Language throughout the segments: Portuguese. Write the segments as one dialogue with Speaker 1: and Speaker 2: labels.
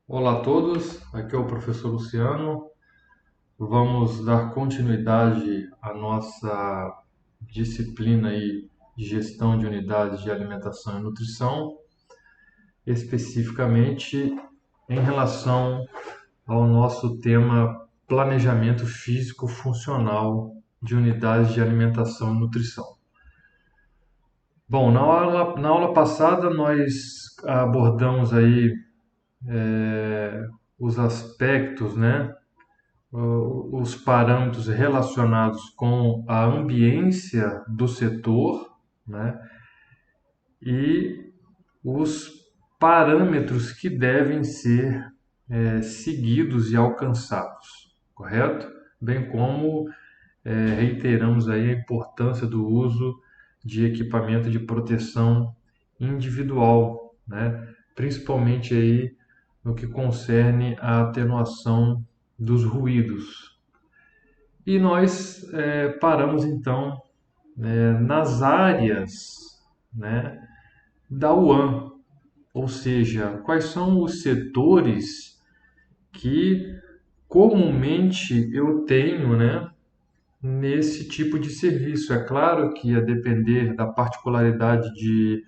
Speaker 1: Olá a todos, aqui é o professor Luciano. Vamos dar continuidade à nossa disciplina aí de gestão de unidades de alimentação e nutrição, especificamente em relação ao nosso tema planejamento físico funcional de unidades de alimentação e nutrição. Bom, na aula passada nós abordamos aí os aspectos, né, os parâmetros relacionados com a ambiência do setor, né, e os parâmetros que devem ser seguidos e alcançados, correto? Bem como reiteramos aí a importância do uso de equipamento de proteção individual, né, principalmente aí no que concerne à atenuação dos ruídos. E nós paramos então nas áreas, né, da UAM, ou seja, quais são os setores que comumente eu tenho, né, nesse tipo de serviço. É claro que a depender da particularidade de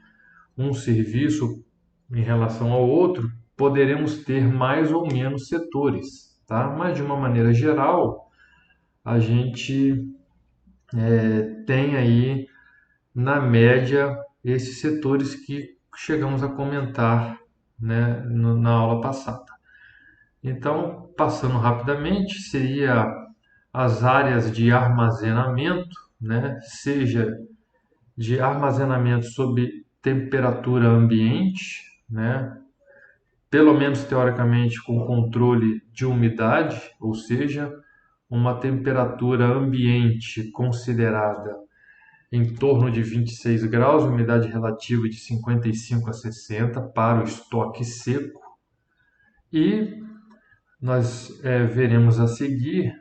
Speaker 1: um serviço em relação ao outro, poderemos ter mais ou menos setores, tá? Mas de uma maneira geral, a gente tem aí na média esses setores que chegamos a comentar, né, na aula passada. Então, passando rapidamente, seria as áreas de armazenamento, né, seja de armazenamento sob temperatura ambiente, né, pelo menos teoricamente com controle de umidade, ou seja, uma temperatura ambiente considerada em torno de 26 graus, umidade relativa de 55 a 60 para o estoque seco. E nós veremos a seguir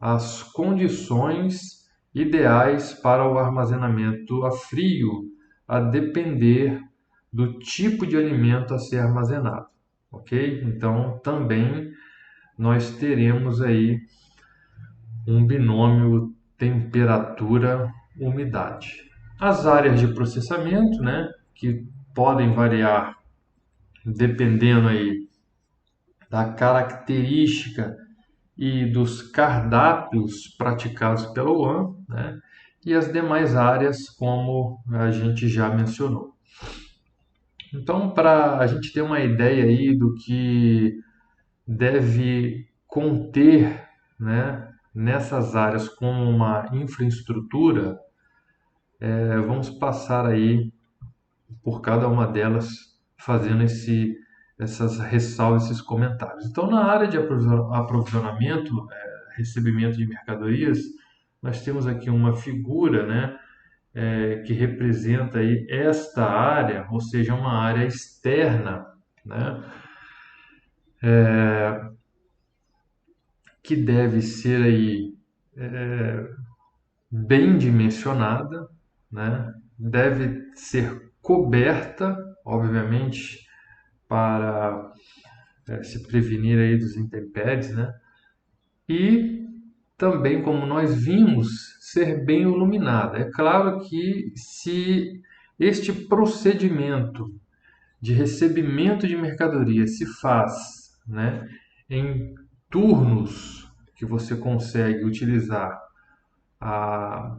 Speaker 1: as condições ideais para o armazenamento a frio, a depender do tipo de alimento a ser armazenado, ok? Então também nós teremos aí um binômio temperatura-umidade. As áreas de processamento, né, que podem variar dependendo aí da característica e dos cardápios praticados pela UAM, né, e as demais áreas, como a gente já mencionou. Então, para a gente ter uma ideia aí do que deve conter, né, nessas áreas como uma infraestrutura, vamos passar aí por cada uma delas, fazendo essas ressalvas, esses comentários. Então, na área de aprovisionamento, recebimento de mercadorias, nós temos aqui uma figura, né, que representa aí esta área, ou seja, uma área externa, né, que deve ser aí bem dimensionada, né, deve ser coberta, obviamente, para se prevenir aí dos intempéries, né? E também, como nós vimos, ser bem iluminada. É claro que se este procedimento de recebimento de mercadoria se faz, né, em turnos que você consegue utilizar a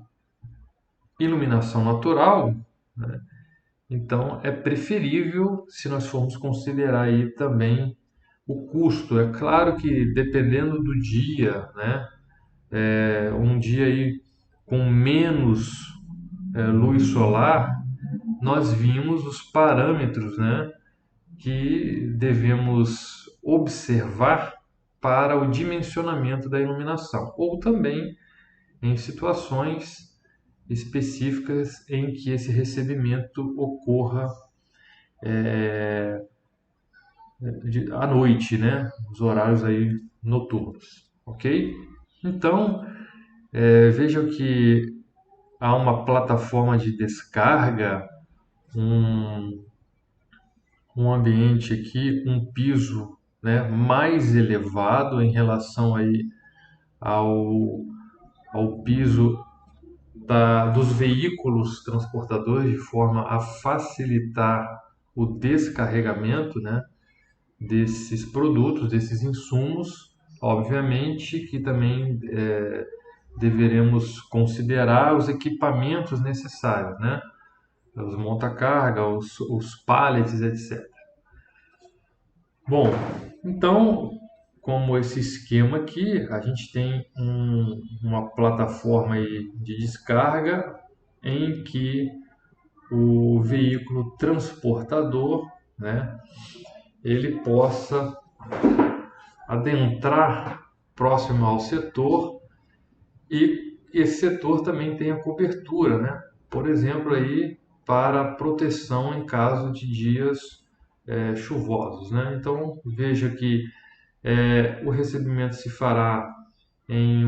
Speaker 1: iluminação natural, né, então é preferível se nós formos considerar aí também o custo. É claro que dependendo do dia, né, um dia aí com menos luz solar, nós vimos os parâmetros, né, que devemos observar para o dimensionamento da iluminação, ou também em situações específicas em que esse recebimento ocorra à noite, né, os horários aí noturnos, ok? Então, vejam que há uma plataforma de descarga, um, um ambiente aqui, um piso né, mais elevado em relação aí ao, ao piso dos veículos transportadores, de forma a facilitar o descarregamento, né, desses produtos, desses insumos. Obviamente que também deveremos considerar os equipamentos necessários, né? Os monta-carga, os pallets, etc. Bom, então, como esse esquema aqui, a gente tem uma plataforma aí de descarga em que o veículo transportador, né, ele possa adentrar próximo ao setor e esse setor também tem a cobertura, né? Por exemplo, aí para proteção em caso de dias chuvosos, né? Então veja que o recebimento se fará em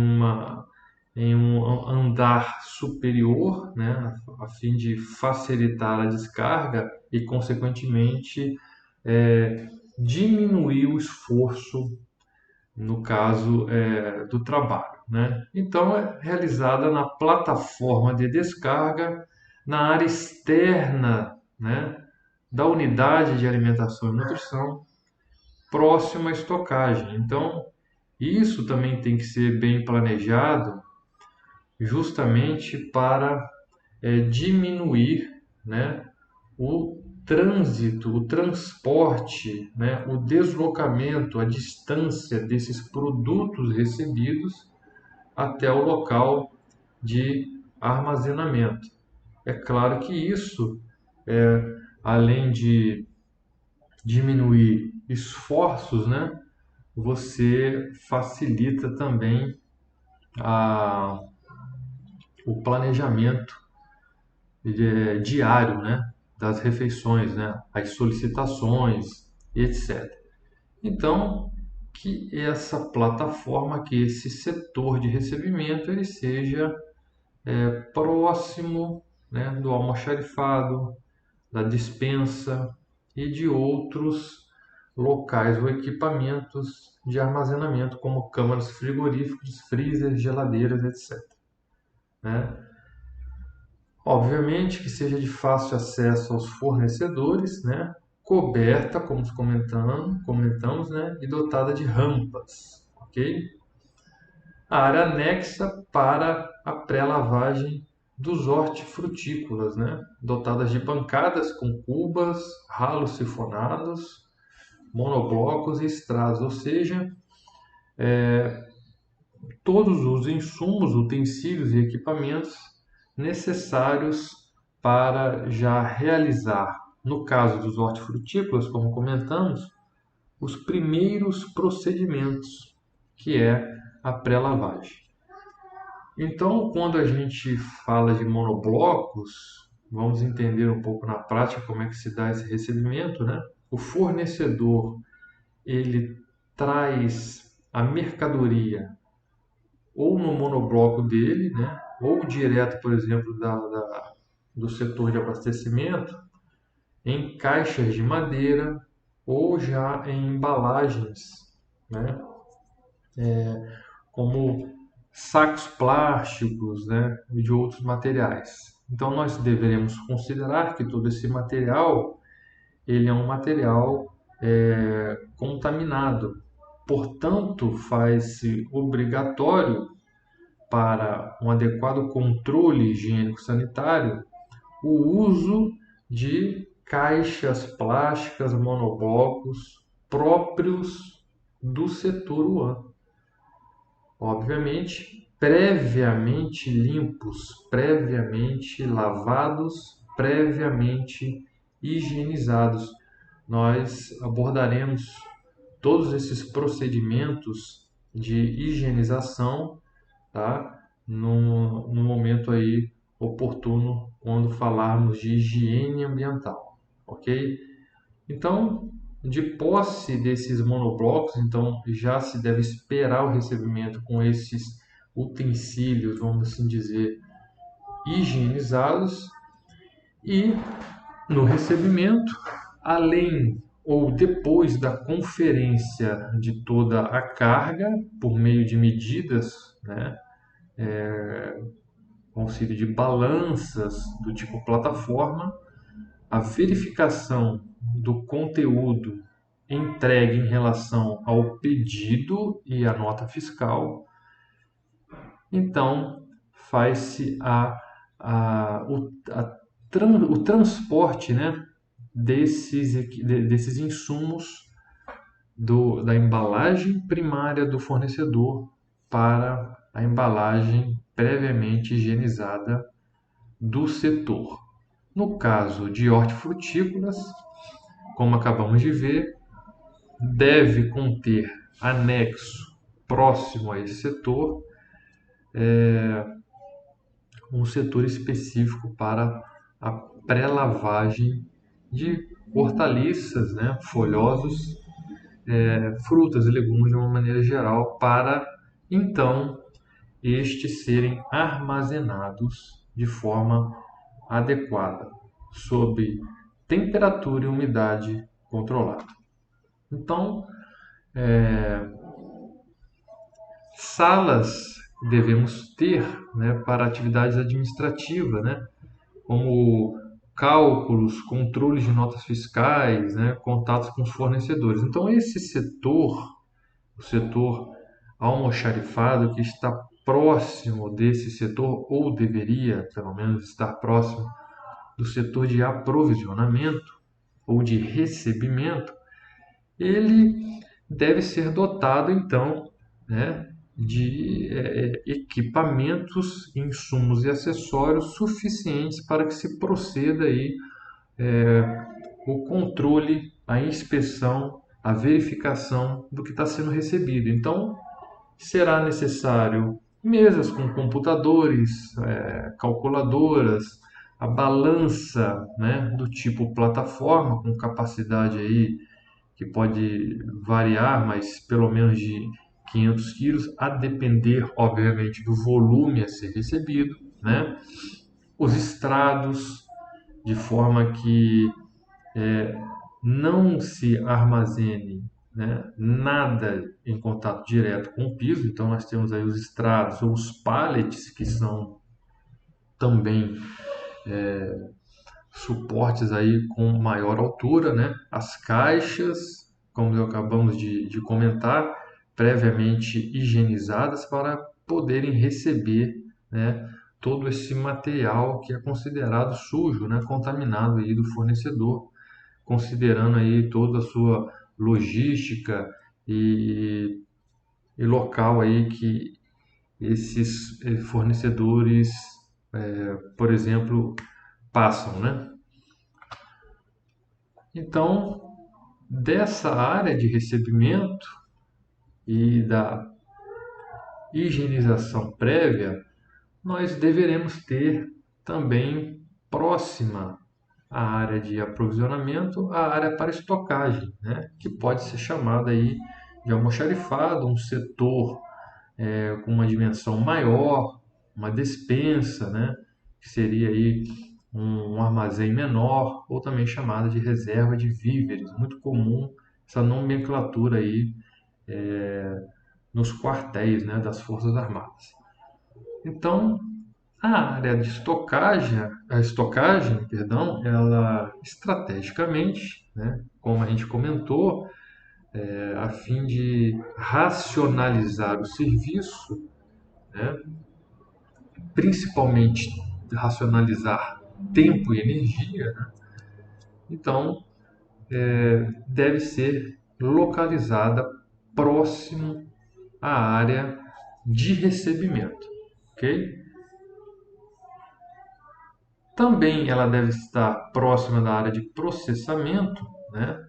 Speaker 1: em um andar superior, né? A fim de facilitar a descarga e, consequentemente, diminuir o esforço no caso do trabalho, né? Então é realizada na plataforma de descarga, na área externa, né, da unidade de alimentação e nutrição, próxima à estocagem. Então isso também tem que ser bem planejado, justamente para diminuir, né, o trânsito, o transporte, né, o deslocamento, a distância desses produtos recebidos até o local de armazenamento. É claro que isso, além de diminuir esforços, né, você facilita também a, o planejamento diário, né, das refeições, né, as solicitações, etc. Então, que essa plataforma, que esse setor de recebimento, ele seja próximo, né, do almoxarifado, da despensa e de outros locais ou equipamentos de armazenamento, como câmaras frigoríficas, freezers, geladeiras, etc. Né? Obviamente que seja de fácil acesso aos fornecedores, né? Coberta, como comentamos, né? E dotada de rampas, ok? A área anexa para a pré-lavagem dos hortifrutícolas, né? Dotadas de bancadas com cubas, ralos sifonados, monoblocos e estradas, ou seja, todos os insumos, utensílios e equipamentos necessários para já realizar, no caso dos hortifrutícolas, como comentamos, os primeiros procedimentos, que é a pré-lavagem. Então, quando a gente fala de monoblocos, vamos entender um pouco na prática como é que se dá esse recebimento, né? O fornecedor, ele traz a mercadoria ou no monobloco dele, né? Ou direto, por exemplo, do setor de abastecimento, em caixas de madeira ou já em embalagens, né? Como sacos plásticos, né? E de outros materiais. Então nós deveremos considerar que todo esse material ele é um material contaminado. Portanto, faz-se obrigatório para um adequado controle higiênico-sanitário o uso de caixas plásticas monoblocos próprios do setor UAN. Obviamente, previamente limpos, previamente lavados, previamente higienizados. Nós abordaremos todos esses procedimentos de higienização, tá? No momento aí oportuno, quando falarmos de higiene ambiental, ok? Então, de posse desses monoblocos, então já se deve esperar o recebimento com esses utensílios, vamos assim dizer, higienizados. E no recebimento, além ou depois da conferência de toda a carga, por meio de medidas, né, com auxílio de balanças do tipo plataforma, a verificação do conteúdo entregue em relação ao pedido e à nota fiscal, então faz-se o transporte, né, desses insumos da embalagem primária do fornecedor para a embalagem previamente higienizada do setor. No caso de hortifrutícolas, como acabamos de ver, deve conter anexo próximo a esse setor, um setor específico para a pré-lavagem de hortaliças, né, folhosos, frutas e legumes de uma maneira geral, para então estes serem armazenados de forma adequada, sob temperatura e umidade controlada. Então, salas devemos ter, né, para atividades administrativas, né, como cálculos, controles de notas fiscais, né, contatos com os fornecedores. Então, esse setor, o setor almoxarifado, que está próximo desse setor, ou deveria, pelo menos, estar próximo do setor de aprovisionamento ou de recebimento, ele deve ser dotado, então, né, de equipamentos, insumos e acessórios suficientes para que se proceda aí o controle, a inspeção, a verificação do que está sendo recebido. Então, será necessário mesas com computadores, calculadoras, a balança, né, do tipo plataforma, com capacidade aí que pode variar, mas pelo menos de 500 quilos, a depender, obviamente, do volume a ser recebido, né? Os estrados, de forma que não se armazene, né, nada em contato direto com o piso. Então nós temos aí os estrados ou os pallets, que são também suportes aí com maior altura, né? As caixas, como acabamos de comentar, previamente higienizadas para poderem receber, né, todo esse material que é considerado sujo, né, contaminado aí do fornecedor, considerando aí toda a sua logística e local aí que esses fornecedores, por exemplo, passam, né? Então, dessa área de recebimento e da higienização prévia, nós deveremos ter também próxima à área de aprovisionamento a área para estocagem, né? Que pode ser chamada aí de almoxarifado, um setor com uma dimensão maior, uma despensa, né? Que seria aí um armazém menor, ou também chamada de reserva de víveres. Muito comum essa nomenclatura aí nos quartéis, né, das Forças Armadas. Então, a área de estocagem, perdão, ela estrategicamente, né, como a gente comentou, a fim de racionalizar o serviço, né, principalmente racionalizar tempo e energia, né, então deve ser localizada próximo à área de recebimento, ok? Também ela deve estar próxima da área de processamento, né,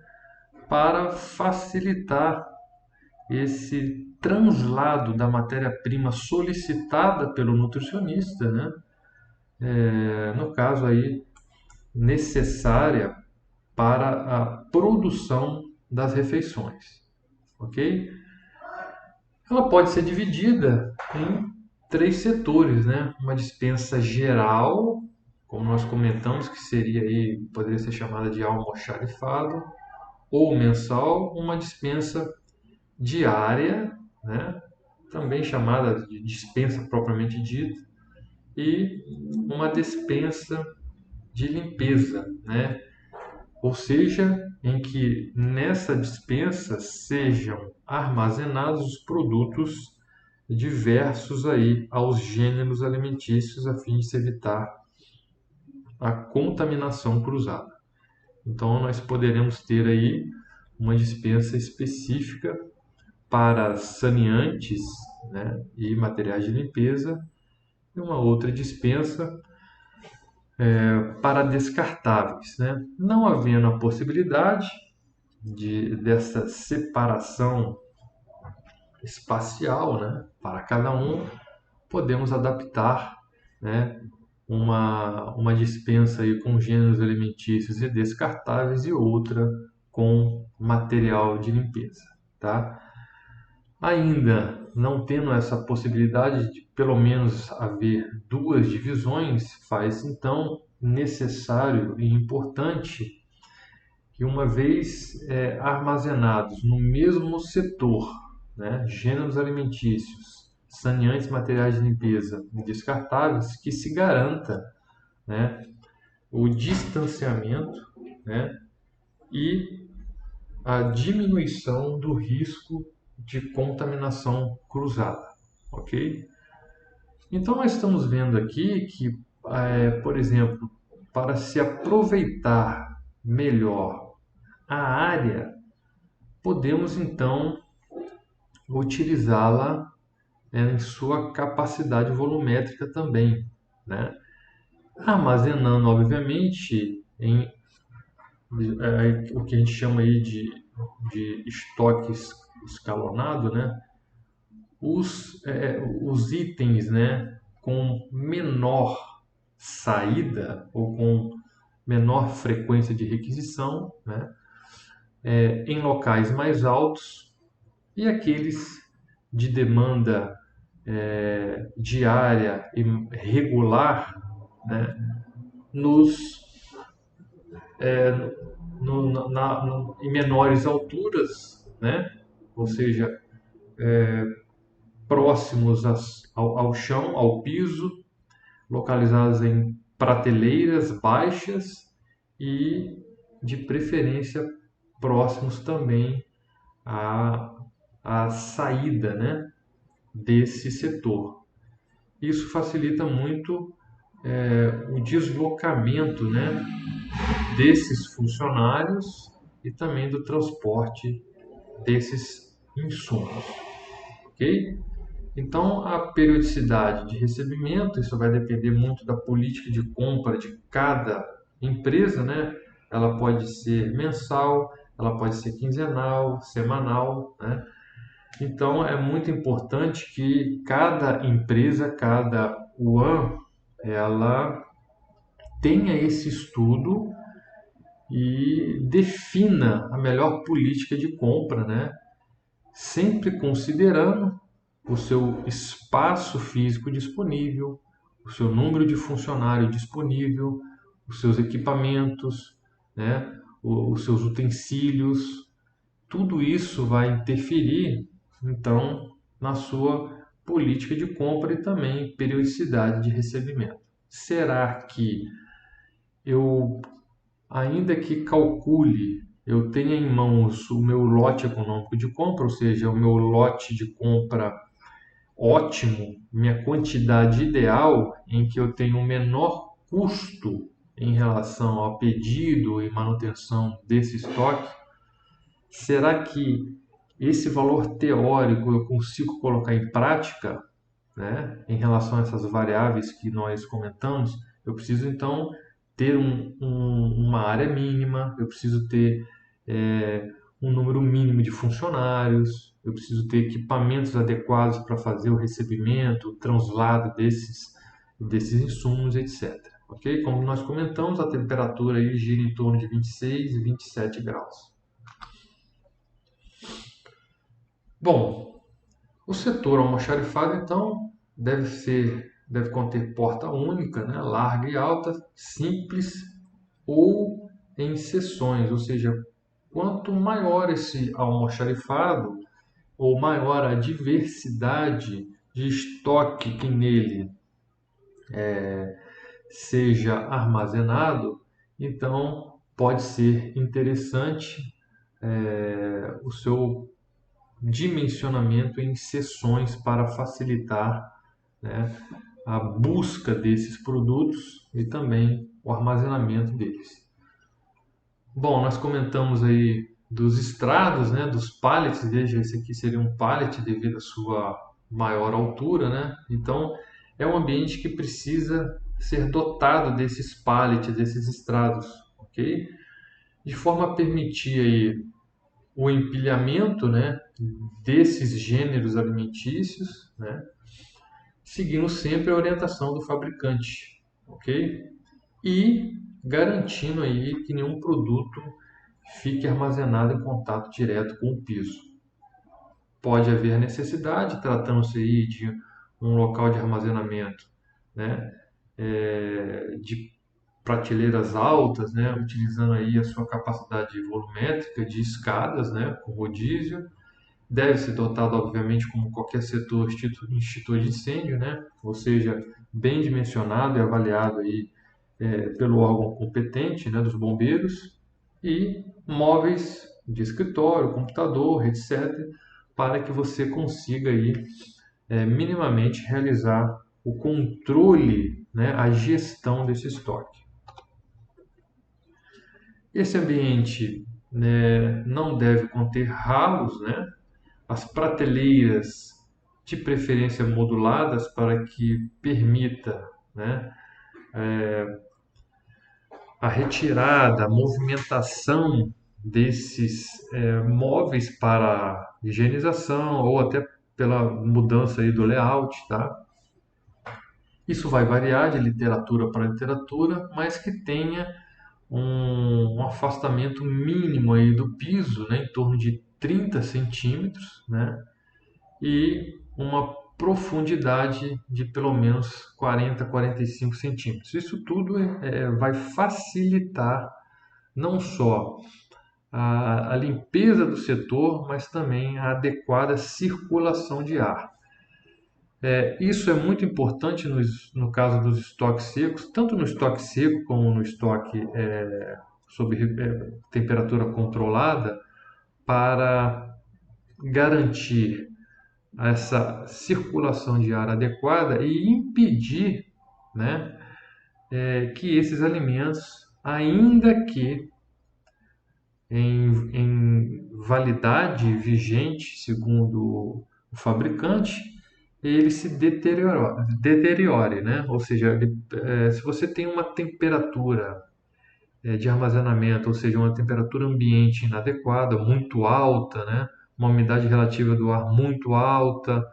Speaker 1: para facilitar esse translado da matéria-prima solicitada pelo nutricionista, né, no caso aí necessária para a produção das refeições, ok? Ela pode ser dividida em três setores, né? Uma dispensa geral, como nós comentamos, que seria aí, poderia ser chamada de almoxarifado, ou mensal, uma dispensa diária, né? Também chamada de dispensa propriamente dita, e uma dispensa de limpeza, né? Ou seja, em que nessa dispensa sejam armazenados os produtos diversos aí aos gêneros alimentícios a fim de se evitar a contaminação cruzada. Então nós poderemos ter aí uma dispensa específica para saneantes, né, e materiais de limpeza e uma outra dispensa para descartáveis, né? Não havendo a possibilidade dessa separação espacial, né, para cada um, podemos adaptar, né, uma dispensa aí com gêneros alimentícios e descartáveis e outra com material de limpeza, tá? Ainda não tendo essa possibilidade de pelo menos haver duas divisões, faz então necessário e importante que, uma vez armazenados no mesmo setor, né, gêneros alimentícios, saneantes, materiais de limpeza e descartáveis, que se garanta, né, o distanciamento, né, e a diminuição do risco de contaminação cruzada, ok? Então nós estamos vendo aqui que, por exemplo, para se aproveitar melhor a área, podemos então utilizá-la, em sua capacidade volumétrica também, né? Armazenando, obviamente, em o que a gente chama aí de estoque escalonado, né? Os itens, né, com menor saída ou com menor frequência de requisição, né, em locais mais altos, e aqueles de demanda diária e regular, né, nos, em menores alturas, né, ou seja, próximos ao chão, ao piso, localizados em prateleiras baixas e, de preferência, próximos também à saída, né, desse setor. Isso facilita muito o deslocamento, né, desses funcionários e também do transporte desses insumos, ok? Então, a periodicidade de recebimento, isso vai depender muito da política de compra de cada empresa, né? Ela pode ser mensal, ela pode ser quinzenal, semanal, né? Então, é muito importante que cada empresa, cada UAM, ela tenha esse estudo e defina a melhor política de compra, né? Sempre considerando o seu espaço físico disponível, o seu número de funcionário disponível, os seus equipamentos, né, os seus utensílios, tudo isso vai interferir, então, na sua política de compra e também periodicidade de recebimento. Será que eu, ainda que calcule, eu tenha em mãos o meu lote econômico de compra, ou seja, o meu lote de compra ótimo, minha quantidade ideal, em que eu tenho o menor custo em relação ao pedido e manutenção desse estoque, será que esse valor teórico eu consigo colocar em prática, né, em relação a essas variáveis que nós comentamos? Eu preciso então ter uma área mínima, eu preciso ter um número mínimo de funcionários, eu preciso ter equipamentos adequados para fazer o recebimento, o translado desses insumos, etc. Ok? Como nós comentamos, a temperatura aí gira em torno de 26 e 27 graus. Bom, o setor almoxarifado, então, deve conter porta única, né, larga e alta, simples ou em seções, ou seja, quanto maior esse almoxarifado, ou maior a diversidade de estoque que nele seja armazenado, então pode ser interessante o seu dimensionamento em seções para facilitar, né, a busca desses produtos e também o armazenamento deles. Bom, nós comentamos aí dos estrados, né, dos pallets. Veja, esse aqui seria um pallet devido à sua maior altura, né? Então, é um ambiente que precisa ser dotado desses pallets, desses estrados, ok? De forma a permitir aí o empilhamento, né, desses gêneros alimentícios, né, seguindo sempre a orientação do fabricante, ok? E garantindo aí que nenhum produto fique armazenado em contato direto com o piso. Pode haver necessidade, tratando-se aí de um local de armazenamento, né, de prateleiras altas, né, utilizando aí a sua capacidade volumétrica de escadas, né, com rodízio. Deve ser dotado, obviamente, como qualquer setor, extintor de incêndio, né, ou seja, bem dimensionado e avaliado aí pelo órgão competente, né, dos bombeiros, e móveis de escritório, computador, etc., para que você consiga aí, minimamente realizar o controle, né, a gestão desse estoque. Esse ambiente, né, não deve conter ralos, né? As prateleiras, de preferência moduladas, para que permita, né, a retirada, a movimentação desses móveis para higienização ou até pela mudança aí do layout, tá? Isso vai variar de literatura para literatura, mas que tenha um afastamento mínimo aí do piso, né, em torno de 30 centímetros, né, e uma profundidade de pelo menos 40, 45 centímetros. Isso tudo vai facilitar não só a limpeza do setor, mas também a adequada circulação de ar. Isso é muito importante no caso dos estoques secos, tanto no estoque seco como no estoque sob temperatura controlada, para garantir essa circulação de ar adequada e impedir, né, que esses alimentos, ainda que em validade vigente, segundo o fabricante, ele se deteriore, né? Ou seja, se você tem uma temperatura de armazenamento, ou seja, uma temperatura ambiente inadequada, muito alta, né? Uma umidade relativa do ar muito alta,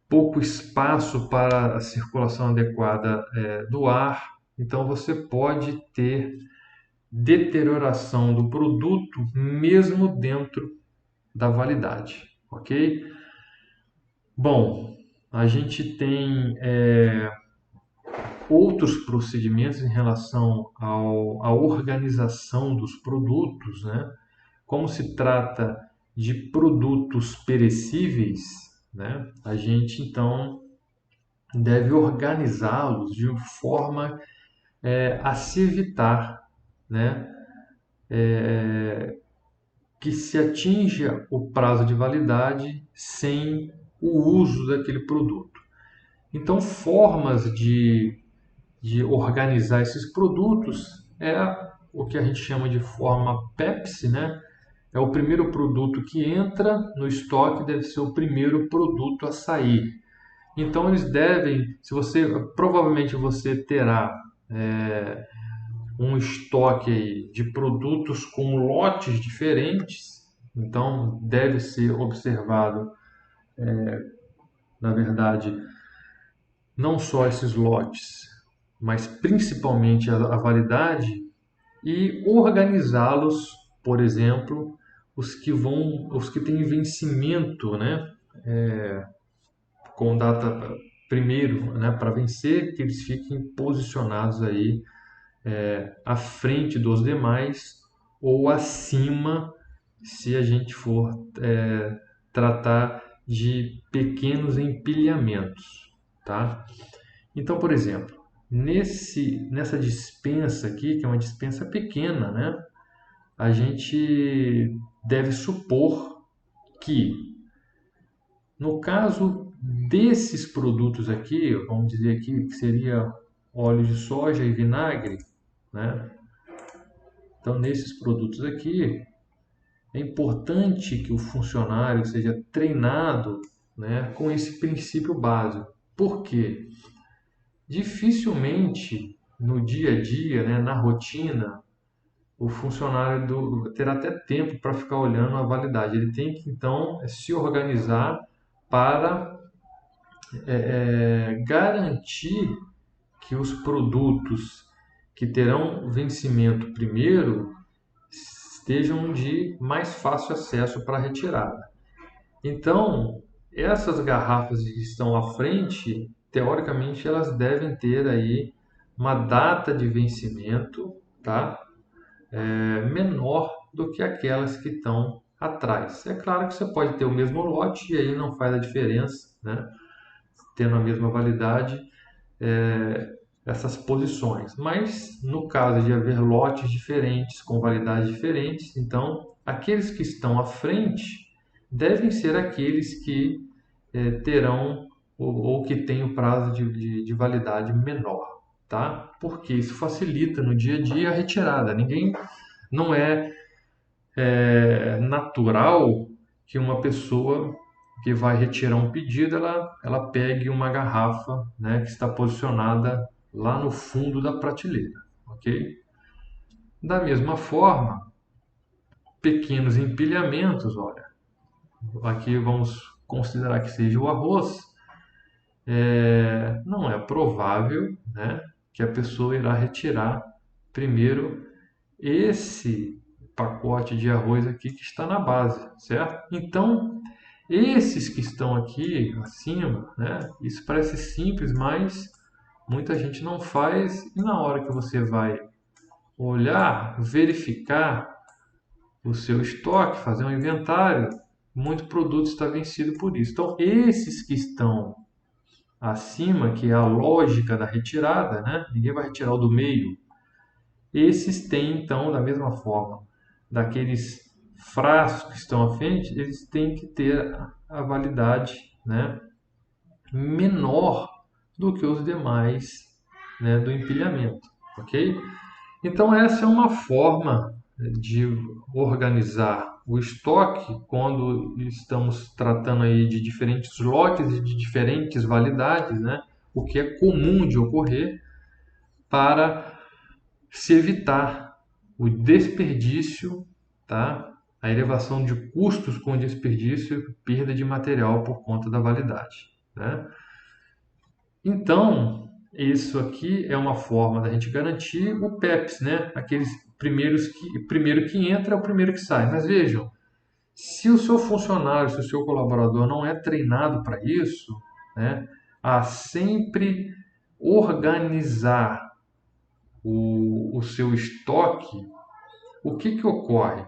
Speaker 1: pouco espaço para a circulação adequada do ar, então você pode ter deterioração do produto mesmo dentro da validade, ok? Bom, a gente tem outros procedimentos em relação à organização dos produtos, né? Como se trata de produtos perecíveis, né? A gente então deve organizá-los de forma a se evitar, né, que se atinja o prazo de validade sem o uso daquele produto. Então, formas de organizar esses produtos é o que a gente chama de forma Pepsi, né? É o primeiro produto que entra no estoque, deve ser o primeiro produto a sair. Então eles devem, se você provavelmente você terá um estoque aí de produtos com lotes diferentes, então deve ser observado, na verdade, não só esses lotes, mas principalmente a validade e organizá-los, por exemplo, os que têm vencimento, né, com data primeiro, né, para vencer, que eles fiquem posicionados aí à frente dos demais ou acima se a gente for tratar de pequenos empilhamentos, tá? Então, por exemplo, nessa dispensa aqui, que é uma dispensa pequena, né? A gente deve supor que, no caso desses produtos aqui, vamos dizer aqui que seria óleo de soja e vinagre, né? Então, nesses produtos aqui, é importante que o funcionário seja treinado, né, com esse princípio básico. Por quê? Dificilmente no dia a dia, né, na rotina, o funcionário terá até tempo para ficar olhando a validade. Ele tem que então se organizar para garantir que os produtos que terão vencimento primeiro estejam de mais fácil acesso para retirada. Então, essas garrafas que estão à frente, teoricamente, elas devem ter aí uma data de vencimento, tá? Menor do que aquelas que estão atrás. É claro que você pode ter o mesmo lote e aí não faz a diferença, né? Tendo a mesma validade, essas posições. Mas no caso de haver lotes diferentes, com validades diferentes, então aqueles que estão à frente devem ser aqueles que terão ou que têm o prazo de validade menor, tá? Porque isso facilita no dia a dia a retirada. Ninguém, não é natural que uma pessoa que vai retirar um pedido, ela pegue uma garrafa, né, que está posicionada lá no fundo da prateleira, ok? Da mesma forma, pequenos empilhamentos, olha, aqui vamos considerar que seja o arroz, não é provável, né, que a pessoa irá retirar primeiro esse pacote de arroz aqui que está na base, certo? Então, esses que estão aqui acima, né, isso parece simples, mas muita gente não faz e na hora que você vai olhar, verificar o seu estoque, fazer um inventário, muito produto está vencido por isso. Então, esses que estão acima, que é a lógica da retirada, né? Ninguém vai retirar o do meio. Esses têm, então, da mesma forma, daqueles frascos que estão à frente, eles têm que ter a validade, né, menor do que os demais, né, do empilhamento, ok? Então, essa é uma forma de organizar o estoque quando estamos tratando aí de diferentes lotes e de diferentes validades, né? O que é comum de ocorrer para se evitar o desperdício, tá? A elevação de custos com desperdício e perda de material por conta da validade, né? Então, isso aqui é uma forma da gente garantir o PEPs, né? Aqueles primeiro que entra é o primeiro que sai. Mas vejam, se o seu funcionário, se o seu colaborador não é treinado para isso, né, a sempre organizar o seu estoque, o que que ocorre?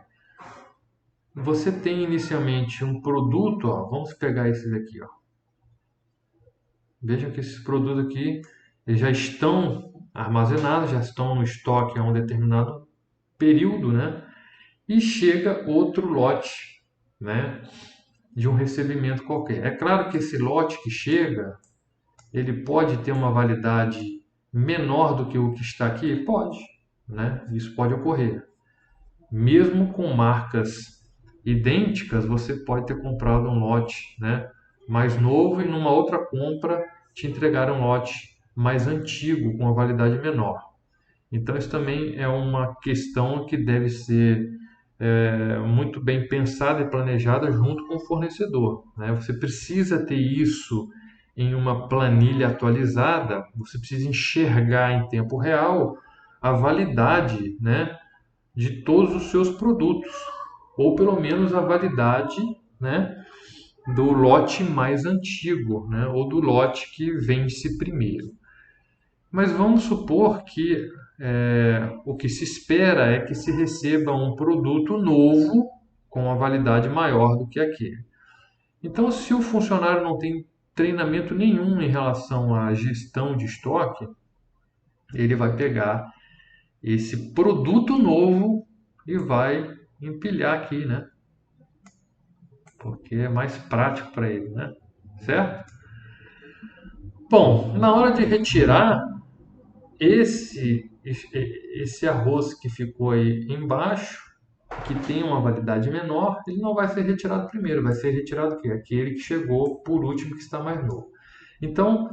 Speaker 1: Você tem inicialmente um produto, ó, vamos pegar esses aqui, ó. Vejam que esses produtos aqui eles já estão armazenados, já estão no estoque há um determinado período, né? E chega outro lote, né, de um recebimento qualquer. É claro que esse lote que chega, ele pode ter uma validade menor do que o que está aqui? Pode, né? Isso pode ocorrer. Mesmo com marcas idênticas, você pode ter comprado um lote, né, mais novo e numa outra compra te entregaram um lote mais antigo com uma validade menor. Então isso também é uma questão que deve ser muito bem pensada e planejada junto com o fornecedor, né? Você precisa ter isso em uma planilha atualizada, você precisa enxergar em tempo real a validade, né, de todos os seus produtos, ou pelo menos a validade, né, do lote mais antigo, né, ou do lote que vence primeiro. Mas vamos supor que o que se espera é que se receba um produto novo com uma validade maior do que aquele. Então, se o funcionário não tem treinamento nenhum em relação à gestão de estoque, ele vai pegar esse produto novo e vai empilhar aqui, né? Porque é mais prático para ele, né? Certo? Bom, na hora de retirar esse arroz que ficou aí embaixo, que tem uma validade menor, ele não vai ser retirado primeiro, vai ser retirado o quê? Aquele que chegou por último, que está mais novo. Então,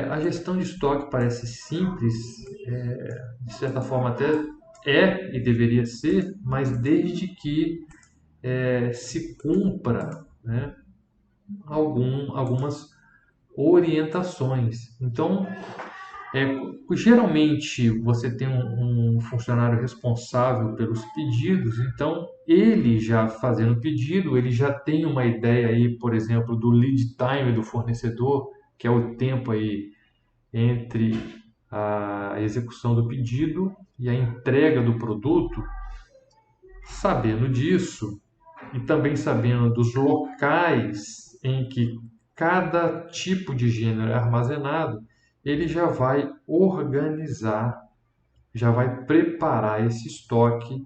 Speaker 1: a gestão de estoque parece simples, de certa forma até é e deveria ser, mas desde que se cumpra, né, algumas orientações. Então, geralmente você tem um funcionário responsável pelos pedidos, então ele já fazendo o pedido, ele já tem uma ideia aí, por exemplo, do lead time do fornecedor, que é o tempo aí entre a execução do pedido e a entrega do produto. Sabendo disso e também sabendo dos locais em que cada tipo de gênero é armazenado, ele já vai organizar, já vai preparar esse estoque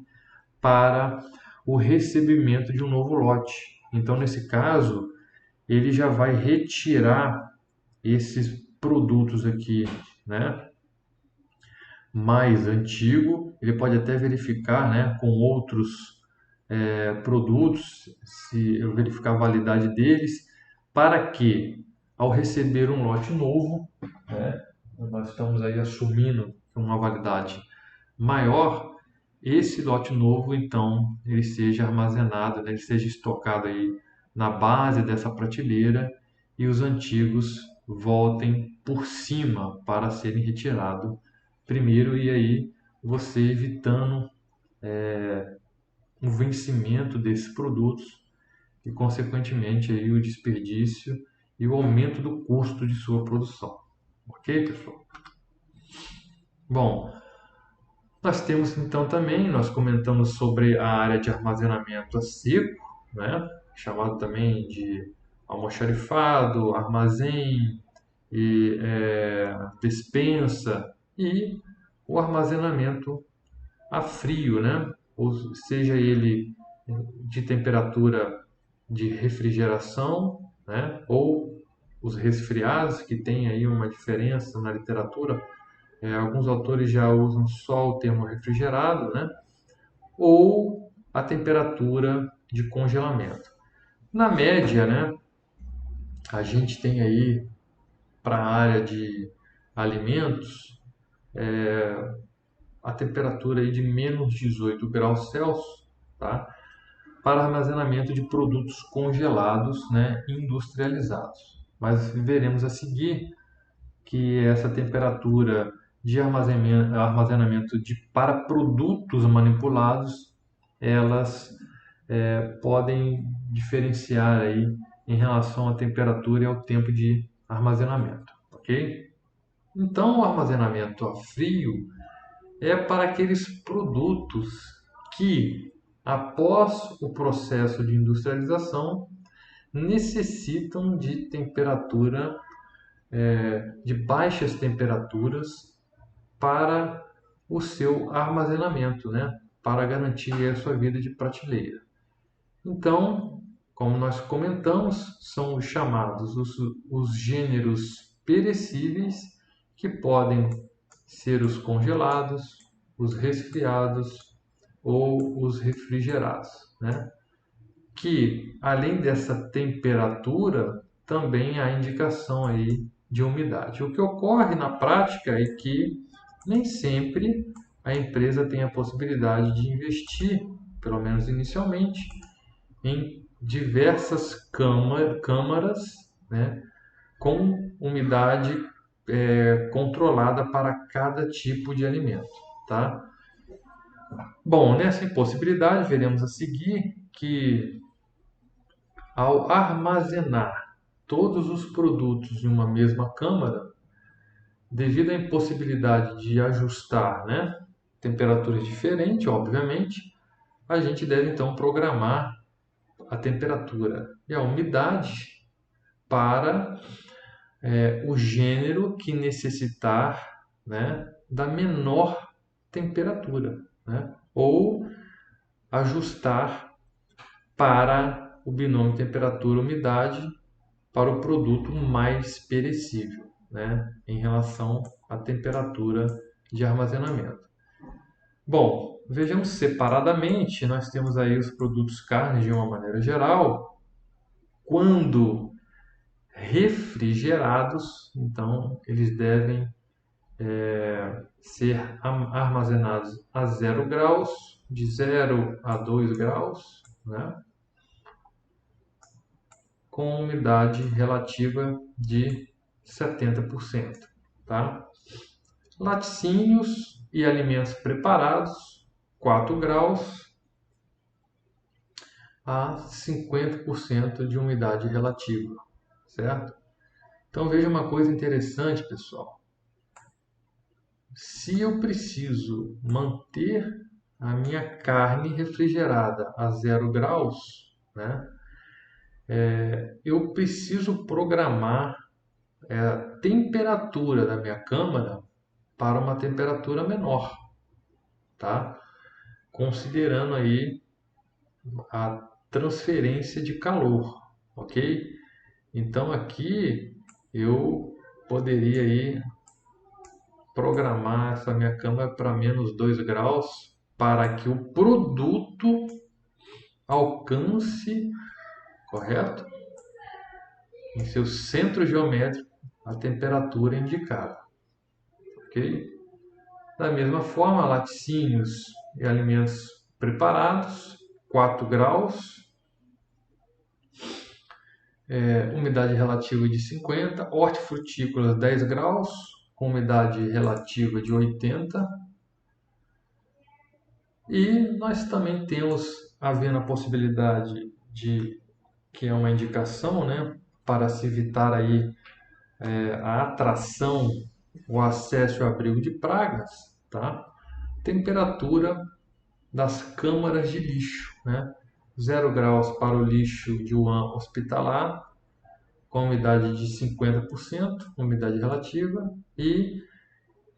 Speaker 1: para o recebimento de um novo lote. Então, nesse caso, ele já vai retirar esses produtos aqui, né, mais antigo. Ele pode até verificar, né, com outros produtos, se eu verificar a validade deles, para que, ao receber um lote novo, né, nós estamos aí assumindo uma validade maior, esse lote novo, então, ele seja armazenado, né, ele seja estocado aí na base dessa prateleira e os antigos voltem por cima para serem retirados primeiro, e aí você evitando o vencimento desses produtos e, consequentemente, aí, o desperdício e o aumento do custo de sua produção. Ok, pessoal? Bom, nós temos então também, nós comentamos sobre a área de armazenamento a seco, né? Chamado também de almoxarifado, armazém e despensa, e o armazenamento a frio, né? Ou seja ele de temperatura de refrigeração, né? Ou os resfriados, que tem aí uma diferença na literatura. Alguns autores já usam só o termo refrigerado, né? Ou a temperatura de congelamento. Na média, né, a gente tem aí para a área de alimentos a temperatura aí de menos 18 graus Celsius, tá? Para armazenamento de produtos congelados, né, industrializados. Mas veremos a seguir que essa temperatura de armazenamento para produtos manipulados, elas podem diferenciar aí em relação à temperatura e ao tempo de armazenamento, ok? Então, o armazenamento a frio é para aqueles produtos que, após o processo de industrialização, necessitam de temperatura, de baixas temperaturas para o seu armazenamento, né? Para garantir a sua vida de prateleira. Então, como nós comentamos, são os chamados os gêneros perecíveis, que podem ser os congelados, os resfriados ou os refrigerados, né? Que, além dessa temperatura, também há indicação aí de umidade. O que ocorre na prática é que nem sempre a empresa tem a possibilidade de investir, pelo menos inicialmente, em diversas câmaras, né, com umidade controlada para cada tipo de alimento, tá? Bom, nessa impossibilidade, veremos a seguir que, ao armazenar todos os produtos em uma mesma câmara, devido à impossibilidade de ajustar, né, temperaturas diferentes, obviamente, a gente deve então programar a temperatura e a umidade para o gênero que necessitar, né, da menor temperatura, né, ou ajustar para o binômio temperatura-umidade para o produto mais perecível, né, em relação à temperatura de armazenamento. Bom, vejamos separadamente, nós temos aí os produtos carnes de uma maneira geral. Quando refrigerados, então eles devem ser armazenados a 0 graus, de 0 a 2 graus, né? Com umidade relativa de 70%. Tá? Laticínios e alimentos preparados, 4 graus a 50% de umidade relativa, certo? Então veja uma coisa interessante, pessoal. Se eu preciso manter a minha carne refrigerada a 0 graus, né, eu preciso programar a temperatura da minha câmara para uma temperatura menor, tá? Considerando aí a transferência de calor, ok? Então aqui eu poderia aí programar essa minha câmara para menos 2 graus para que o produto alcance, correto? Em seu centro geométrico, a temperatura indicada, ok? Da mesma forma, laticínios e alimentos preparados, 4 graus, umidade relativa de 50, hortifrutícolas 10 graus, com umidade relativa de 80. E nós também temos, havendo a possibilidade de, que é uma indicação, né, para se evitar aí a atração, o acesso ao abrigo de pragas, tá? Temperatura das câmaras de lixo, né? 0 graus para o lixo de UAN hospitalar, com umidade de 50%, umidade relativa, e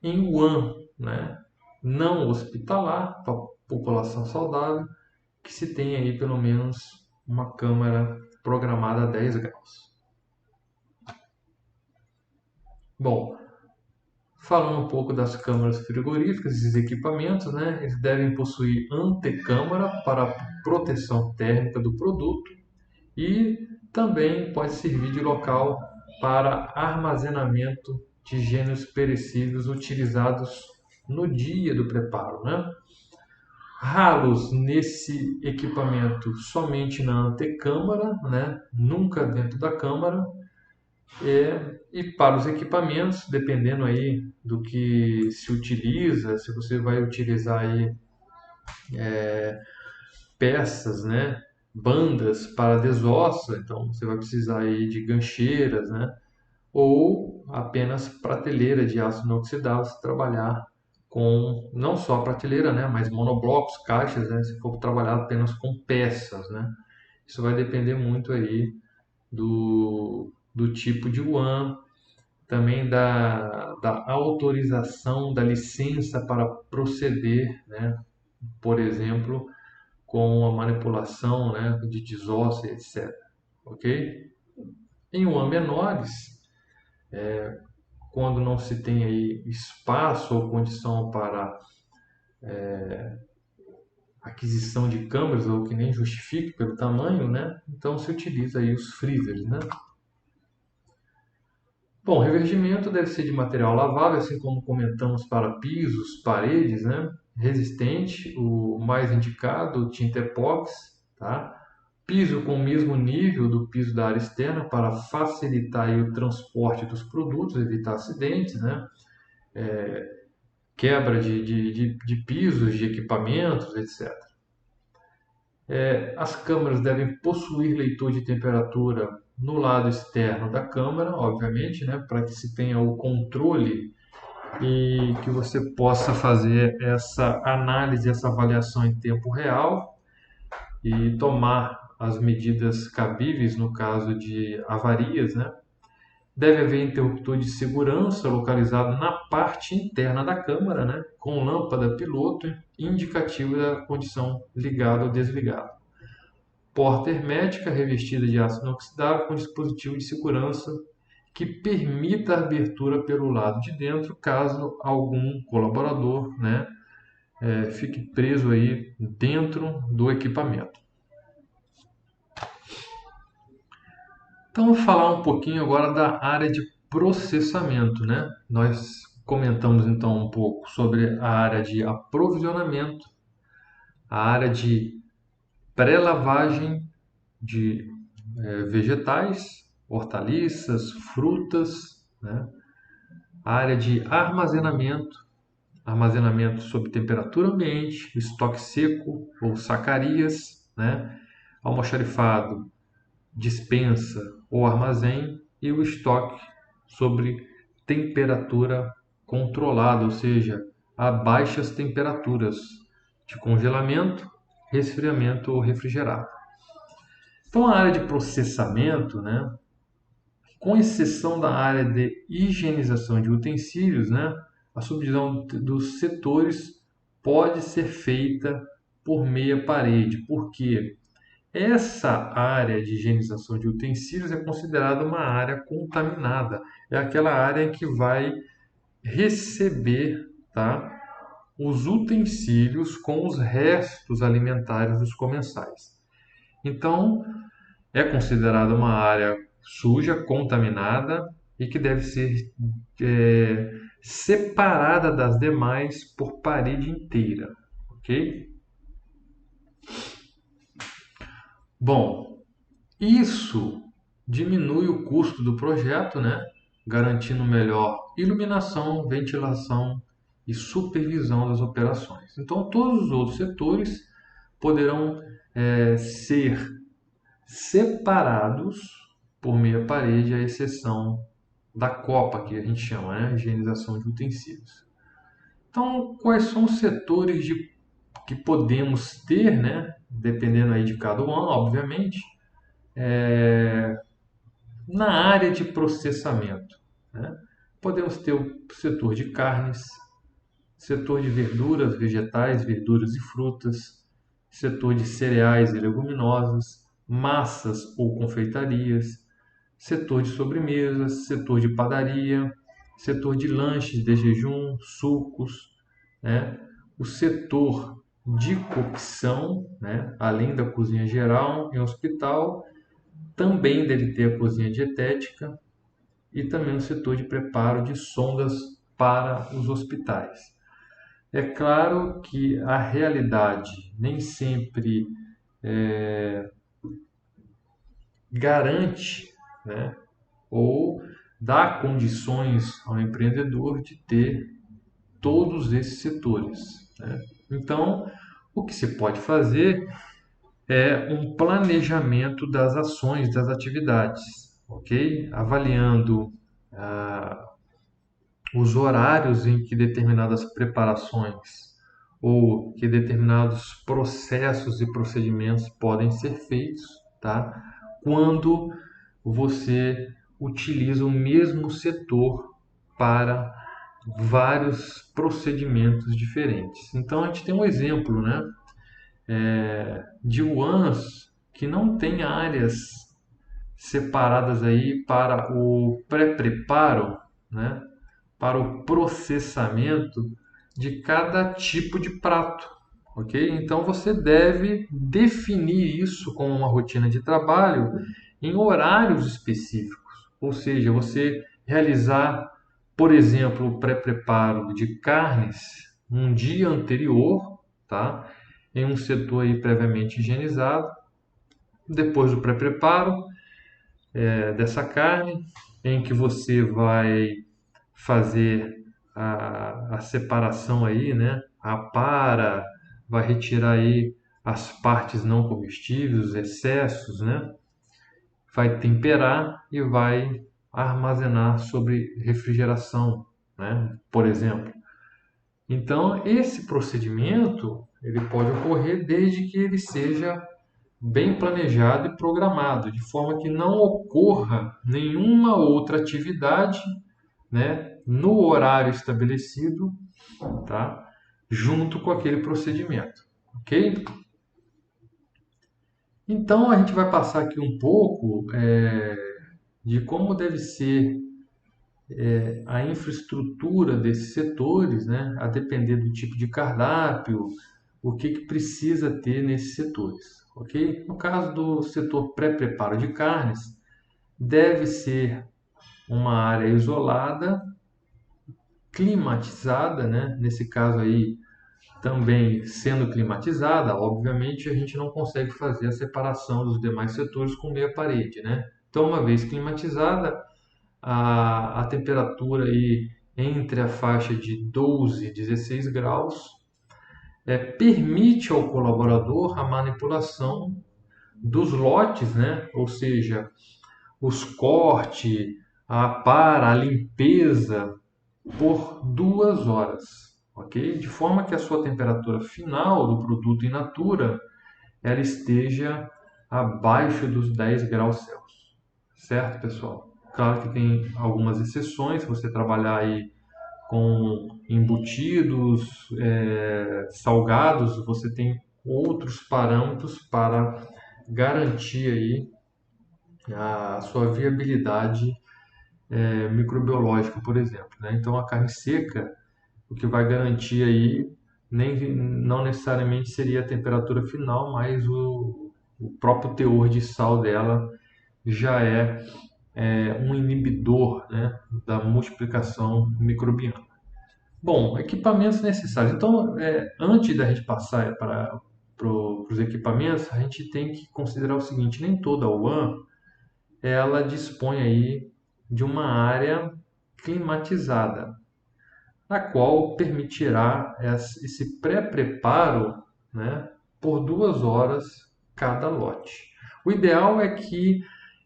Speaker 1: em UAN, né, não hospitalar, para a população saudável, que se tem aí pelo menos uma câmara programada a 10 graus. Bom, falando um pouco das câmaras frigoríficas, esses equipamentos, né, eles devem possuir antecâmara para proteção térmica do produto e também pode servir de local para armazenamento de gêneros perecíveis utilizados no dia do preparo, né? Ralos nesse equipamento somente na antecâmara, né? Nunca dentro da câmara. E para os equipamentos, dependendo aí do que se utiliza, se você vai utilizar aí peças, né, bandas para desossa, então você vai precisar aí de gancheiras, né, ou apenas prateleira de aço inoxidável se trabalhar com não só prateleira, né, mas monoblocos, caixas, né, se for trabalhar apenas com peças, né. Isso vai depender muito aí do tipo de WAN, também da autorização, da licença para proceder, né, por exemplo, com a manipulação, né, de desossa, etc. Ok? Em UAN menores, quando não se tem aí espaço ou condição para aquisição de câmeras ou que nem justifique pelo tamanho, né? Então se utiliza aí os freezers, né? Bom, revestimento deve ser de material lavável, assim como comentamos para pisos, paredes, né? Resistente, o mais indicado, tinta epóxi, tá? Piso com o mesmo nível do piso da área externa para facilitar aí o transporte dos produtos, evitar acidentes, né? Quebra de pisos, de equipamentos, etc. As câmeras devem possuir leitor de temperatura no lado externo da câmara, obviamente, né, para que se tenha o controle e que você possa fazer essa análise, essa avaliação em tempo real e tomar as medidas cabíveis no caso de avarias, né? Deve haver interruptor de segurança localizado na parte interna da câmara, né? Com lâmpada piloto indicativa da condição ligado ou desligado. Porta hermética revestida de aço inoxidável com dispositivo de segurança que permita a abertura pelo lado de dentro caso algum colaborador, né, fique preso aí dentro do equipamento. Então, vou falar um pouquinho agora da área de processamento, né? Nós comentamos então um pouco sobre a área de aprovisionamento, a área de pré-lavagem de vegetais, hortaliças, frutas, né? A área de armazenamento, armazenamento sob temperatura ambiente, estoque seco ou sacarias, né? Almoxarifado, dispensa ou armazém e o estoque sobre temperatura controlada, ou seja, a baixas temperaturas de congelamento, resfriamento ou refrigerado. Então, a área de processamento, né, com exceção da área de higienização de utensílios, né, a subdivisão dos setores pode ser feita por meia parede, porque essa área de higienização de utensílios é considerada uma área contaminada. É aquela área que vai receber, tá, os utensílios com os restos alimentares dos comensais. Então, é considerada uma área suja, contaminada e que deve ser separada das demais por parede inteira, ok? Bom, isso diminui o custo do projeto, né? Garantindo melhor iluminação, ventilação e supervisão das operações. Então, todos os outros setores poderão ser separados por meia parede, à exceção da copa, que a gente chama, né? Higienização de utensílios. Então, quais são os setores que podemos ter, né? Dependendo aí de cada um, obviamente, na área de processamento, né? Podemos ter o setor de carnes, setor de verduras, vegetais, verduras e frutas, setor de cereais e leguminosas, massas ou confeitarias, setor de sobremesas, setor de padaria, setor de lanches de jejum, sucos, né? O setor de cocção, né? Além da cozinha geral em hospital, também deve ter a cozinha dietética e também o setor de preparo de sondas para os hospitais. É claro que a realidade nem sempre garante, né, ou dá condições ao empreendedor de ter todos esses setores, né? Então, o que se pode fazer é um planejamento das ações, das atividades, ok? Avaliando os horários em que determinadas preparações ou que determinados processos e procedimentos podem ser feitos, tá? Quando você utiliza o mesmo setor para vários procedimentos diferentes. Então a gente tem um exemplo, né, de UANs que não tem áreas separadas aí para o pré-preparo, né, para o processamento de cada tipo de prato, ok? Então você deve definir isso como uma rotina de trabalho em horários específicos, ou seja, você realizar, por exemplo, o pré-preparo de carnes um dia anterior, tá? Em um setor aí previamente higienizado, depois do pré-preparo dessa carne, em que você vai fazer a separação aí, né? Apara, vai retirar aí as partes não comestíveis, os excessos, né? Vai temperar e vai armazenar sobre refrigeração, né? Por exemplo. Então, esse procedimento ele pode ocorrer desde que ele seja bem planejado e programado, de forma que não ocorra nenhuma outra atividade, né, no horário estabelecido, tá, junto com aquele procedimento, ok? Então a gente vai passar aqui um pouco de como deve ser a infraestrutura desses setores, né, a depender do tipo de cardápio, o que precisa ter nesses setores, ok? No caso do setor pré-preparo de carnes, deve ser uma área isolada, climatizada, né? Nesse caso aí, também sendo climatizada, obviamente a gente não consegue fazer a separação dos demais setores com meia parede, né? Então, uma vez climatizada, a temperatura aí entre a faixa de 12 e 16 graus permite ao colaborador a manipulação dos lotes, né? Ou seja, os cortes, a limpeza por 2 horas, ok? De forma que a sua temperatura final do produto in natura ela esteja abaixo dos 10 graus Celsius, certo, pessoal? Claro que tem algumas exceções, se você trabalhar aí com embutidos, salgados, você tem outros parâmetros para garantir aí a sua viabilidade microbiológica, por exemplo, né? Então a carne seca, o que vai garantir aí não necessariamente seria a temperatura final, mas o próprio teor de sal dela já é um inibidor, né, da multiplicação microbiana. Bom, equipamentos necessários. Então, antes da gente passar para os equipamentos, a gente tem que considerar o seguinte: nem toda UAN ela dispõe aí de uma área climatizada, a qual permitirá esse pré-preparo, né, por 2 horas cada lote. O ideal é que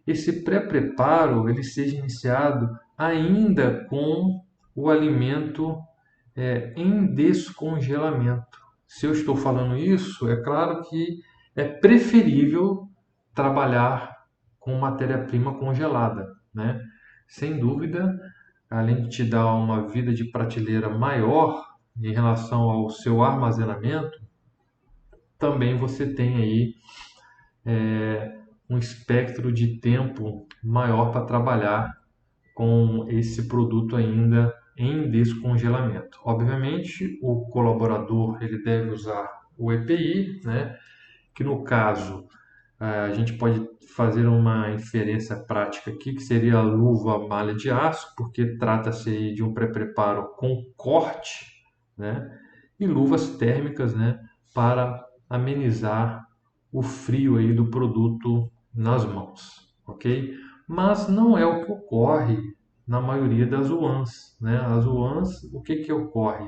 Speaker 1: esse pré-preparo ele seja iniciado ainda com o alimento em descongelamento. Se eu estou falando isso, é claro que é preferível trabalhar com matéria-prima congelada, né? Sem dúvida, além de te dar uma vida de prateleira maior em relação ao seu armazenamento, também você tem aí um espectro de tempo maior para trabalhar com esse produto ainda em descongelamento. Obviamente, o colaborador ele deve usar o EPI, né? Que no caso a gente pode fazer uma inferência prática aqui, que seria a luva malha de aço, porque trata-se de um pré-preparo com corte, né? E luvas térmicas, né? Para amenizar o frio aí do produto nas mãos, ok? Mas não é o que ocorre na maioria das UANs, né? As UANs, o que ocorre?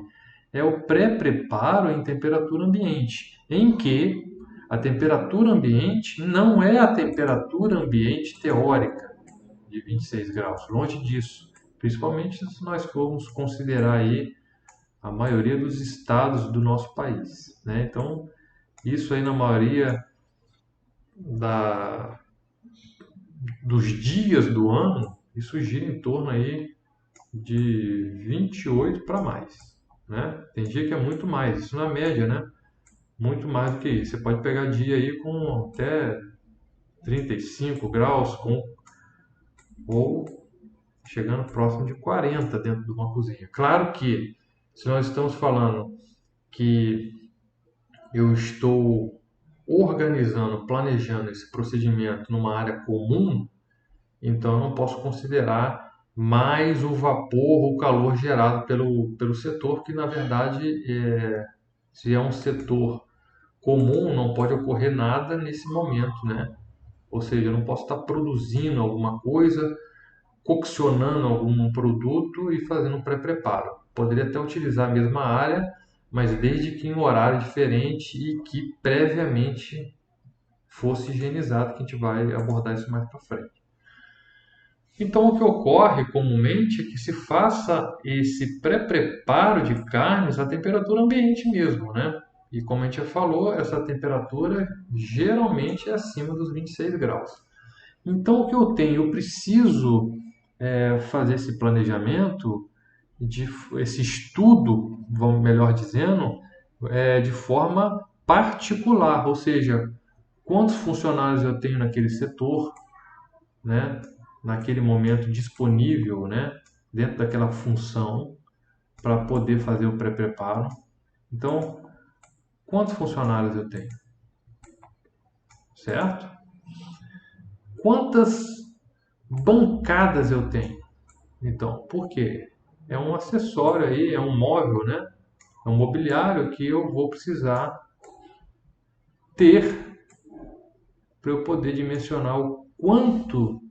Speaker 1: É o pré-preparo em temperatura ambiente, em que a temperatura ambiente não é a temperatura ambiente teórica de 26 graus, longe disso. Principalmente se nós formos considerar aí a maioria dos estados do nosso país, né? Então, isso aí na maioria da, dos dias do ano, isso gira em torno aí de 28 para mais, né? Tem dia que é muito mais, isso na média, né? Muito mais do que isso. Você pode pegar dia aí com até 35 graus ou chegando próximo de 40 dentro de uma cozinha. Claro que se nós estamos falando que eu estou organizando, planejando esse procedimento numa área comum, então eu não posso considerar mais o vapor, o calor gerado pelo setor, que na verdade, se é um setor comum, não pode ocorrer nada nesse momento, né? Ou seja, eu não posso estar produzindo alguma coisa, coccionando algum produto e fazendo um pré-preparo. Poderia até utilizar a mesma área, mas desde que em um horário diferente e que previamente fosse higienizado, que a gente vai abordar isso mais para frente. Então, o que ocorre comumente é que se faça esse pré-preparo de carnes à temperatura ambiente mesmo, né? E como a gente já falou, essa temperatura geralmente é acima dos 26 graus. Então, o que eu tenho? Eu preciso fazer esse planejamento, esse estudo, vamos melhor dizendo, de forma particular, ou seja, quantos funcionários eu tenho naquele setor, né, naquele momento disponível, né, dentro daquela função para poder fazer o pré-preparo. Então, quantos funcionários eu tenho, certo? Quantas bancadas eu tenho? Então, por quê? É um acessório aí, é um móvel, né? É um mobiliário que eu vou precisar ter para eu poder dimensionar o quanto,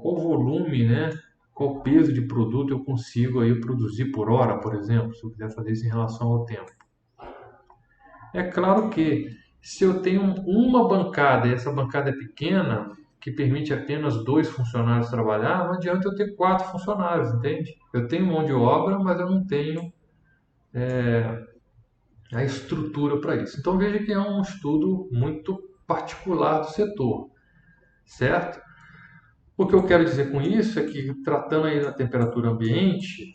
Speaker 1: qual volume, né? Qual peso de produto eu consigo aí produzir por hora, por exemplo, se eu quiser fazer isso em relação ao tempo. É claro que se eu tenho uma bancada e essa bancada é pequena, que permite apenas 2 funcionários trabalhar, não adianta eu ter 4 funcionários, entende? Eu tenho mão de obra, mas eu não tenho a estrutura para isso. Então veja que é um estudo muito particular do setor, certo? O que eu quero dizer com isso é que, tratando aí da temperatura ambiente,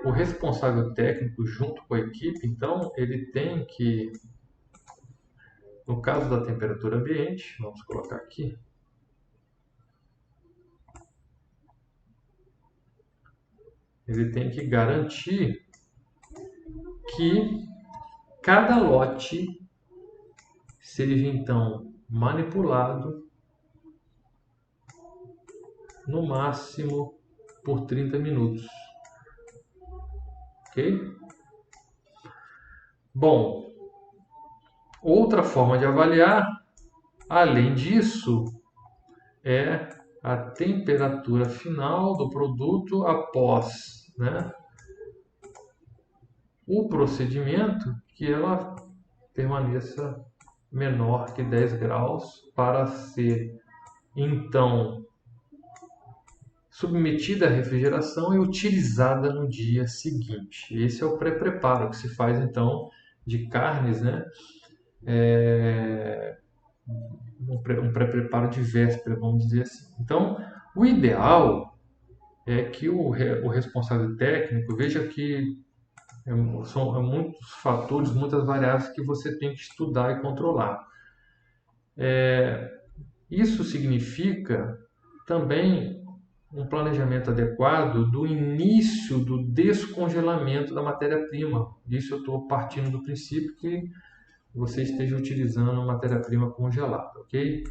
Speaker 1: o responsável técnico junto com a equipe, então, ele tem que, no caso da temperatura ambiente, vamos colocar aqui, ele tem que garantir que cada lote seja então manipulado no máximo por 30 minutos, ok? Bom, outra forma de avaliar, além disso, é a temperatura final do produto após, né, o procedimento, que ela permaneça menor que 10 graus para ser então submetida à refrigeração e utilizada no dia seguinte. Esse é o pré-preparo que se faz então de carnes, né? Um pré-preparo de véspera, vamos dizer assim. Então, o ideal é que o responsável técnico veja que são muitos fatores, muitas variáveis que você tem que estudar e controlar. Isso significa também um planejamento adequado do início do descongelamento da matéria-prima. Isso eu estou partindo do princípio que você esteja utilizando matéria-prima congelada, ok?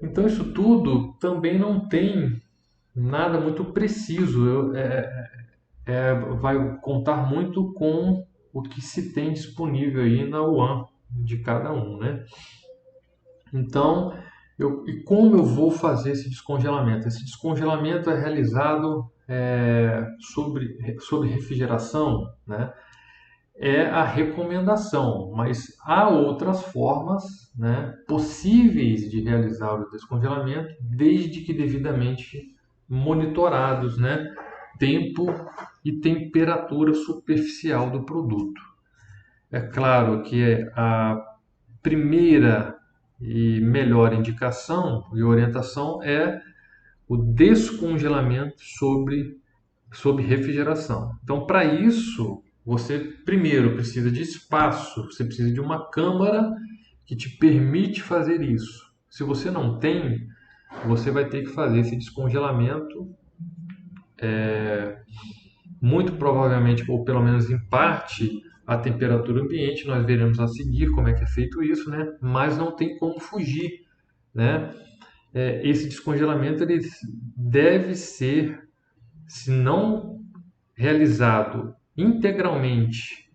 Speaker 1: Então isso tudo também não tem nada muito preciso. Vai contar muito com o que se tem disponível aí na UAM de cada um, né? Então, e como eu vou fazer esse descongelamento? Esse descongelamento é realizado sobre refrigeração, né? É a recomendação, mas há outras formas, né, possíveis de realizar o descongelamento, desde que devidamente monitorados, né, tempo e temperatura superficial do produto. É claro que a primeira e melhor indicação e orientação é o descongelamento sob refrigeração. Então, para isso, você primeiro precisa de espaço, você precisa de uma câmara que te permite fazer isso. Se você não tem, você vai ter que fazer esse descongelamento, muito provavelmente, ou pelo menos em parte, a temperatura ambiente. Nós veremos a seguir como é que é feito isso, né? Mas não tem como fugir, né? Esse descongelamento ele deve ser, se não realizado integralmente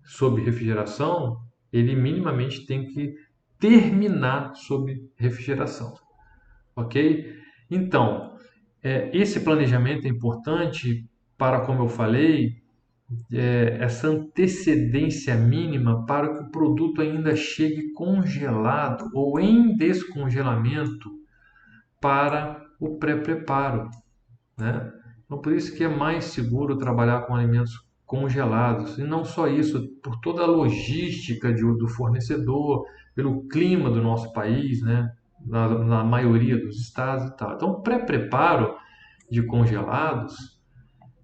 Speaker 1: sob refrigeração, ele minimamente tem que terminar sob refrigeração, ok? Então, esse planejamento é importante para, como eu falei, essa antecedência mínima para que o produto ainda chegue congelado ou em descongelamento para o pré-preparo, né? Então, por isso que é mais seguro trabalhar com alimentos congelados. E não só isso, por toda a logística do fornecedor, pelo clima do nosso país, né? Na maioria dos estados e tal. Então, o pré-preparo de congelados,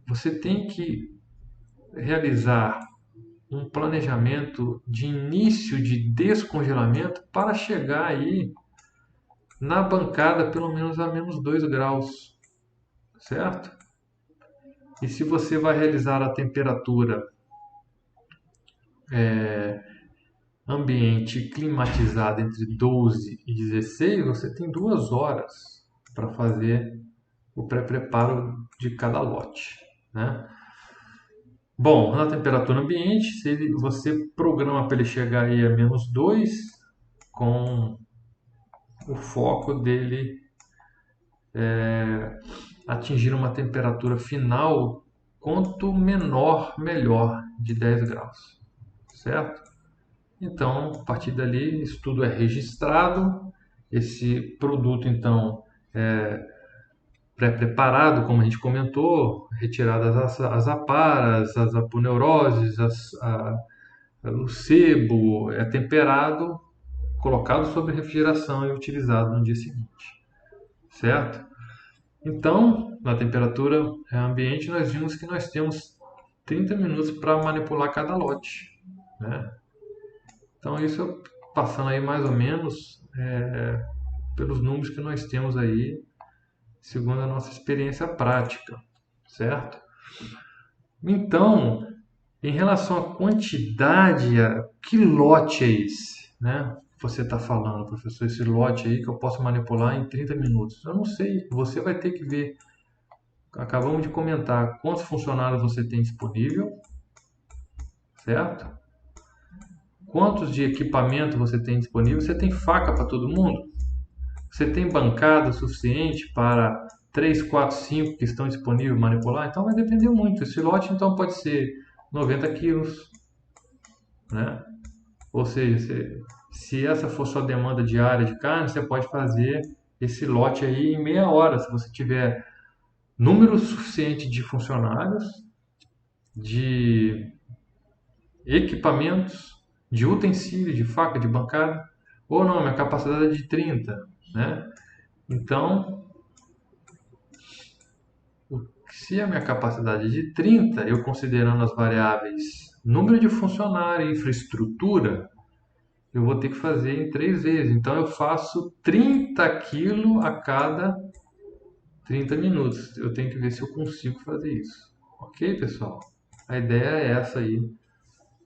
Speaker 1: você tem que realizar um planejamento de início de descongelamento para chegar aí na bancada pelo menos a menos 2 graus, certo? E se você vai realizar a temperatura ambiente climatizada entre 12 e 16, você tem 2 horas para fazer o pré-preparo de cada lote, né? Bom, na temperatura ambiente, se você programa para ele chegar aí a menos 2, com o foco dele atingir uma temperatura final quanto menor, melhor, de 10 graus, certo? Então, a partir dali, isso tudo é registrado, esse produto, então, é pré-preparado, como a gente comentou, retiradas as aparas, as aponeuroses, o sebo, é temperado, colocado sob refrigeração e utilizado no dia seguinte, certo? Então, na temperatura ambiente, nós vimos que nós temos 30 minutos para manipular cada lote, né? Então, isso passando aí mais ou menos pelos números que nós temos aí, segundo a nossa experiência prática, certo? Então, em relação à quantidade, que lote é esse, né? Você está falando, professor, esse lote aí que eu posso manipular em 30 minutos. Eu não sei, você vai ter que ver. Acabamos de comentar quantos funcionários você tem disponível, certo? Quantos de equipamento você tem disponível? Você tem faca para todo mundo? Você tem bancada suficiente para 3, 4, 5 que estão disponíveis manipular? Então vai depender muito. Esse lote então pode ser 90 quilos, né? Ou seja, se essa for sua demanda diária de carne, você pode fazer esse lote aí em meia hora, se você tiver número suficiente de funcionários, de equipamentos, de utensílios, de faca, de bancada, ou não, minha capacidade é de 30, né? Então, se a minha capacidade é de 30, eu considerando as variáveis número de funcionário e infraestrutura, eu vou ter que fazer em 3 vezes. Então, eu faço 30 quilos a cada 30 minutos. Eu tenho que ver se eu consigo fazer isso. Ok, pessoal? A ideia é essa aí,